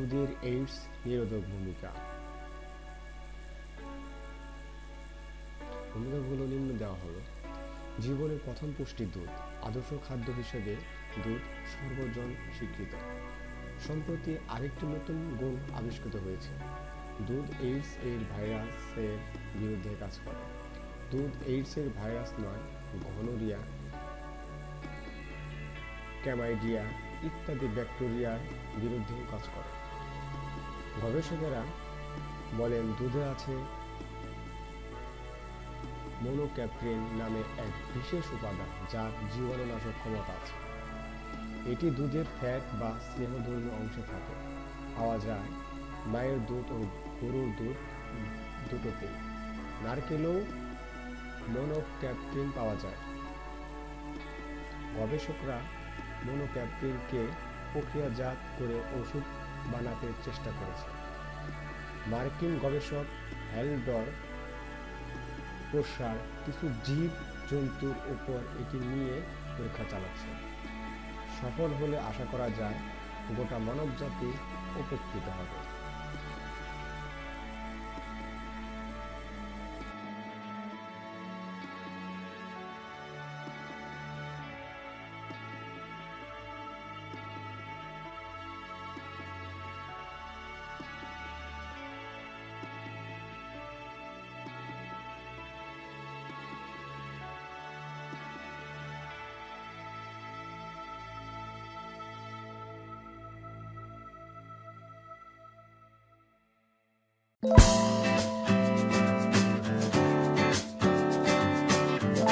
দুধের এইডস নিরোধক ভূমিকা। ভূমিকাগুলো নিম্ন দেওয়া হলো। জীবনের প্রথম পুষ্টি দুধ, আদর্শ খাদ্য হিসেবে দুধ সর্বজন স্বীকৃত। সম্প্রতি আরেকটি নতুন গুণ আবিষ্কৃত হয়েছে, দুধ এইডস এর ভাইরাসের বিরুদ্ধে কাজ করে। দুধ এইডস এর ভাইরাস নয়, গনোরিয়া, ক্যামাইডিয়া ইত্যাদি ব্যাকটেরিয়ার বিরুদ্ধেও কাজ করে। গবেষকেরা বলেন দুধে আছে মোনোক্যাপ্রিন নামে এক বিশেষ উপাদান, যার জীবাণুনাশক ক্ষমতা আছে। এটি দুধের ফ্যাট বা স্নেহধর্মী অংশে থাকে, পাওয়া যায় মায়ের দুধ ও গরুর দুধ দুটোতেই। নারকেলেও মোনোক্যাপ্রিন পাওয়া যায়। গবেষকরা মোনোক্যাপ্রিনকে প্রক্রিয়াজাত করে ওষুধ বানাতে চেষ্টা করেছে। মার্কিন গবেষক হ্যালডর প্রসার কিছু জীব জন্তুর উপর এটি নিয়ে পরীক্ষা চালাচ্ছে। সফল হলে আশা করা যায় গোটা মানবজাতি উপকৃত হবে।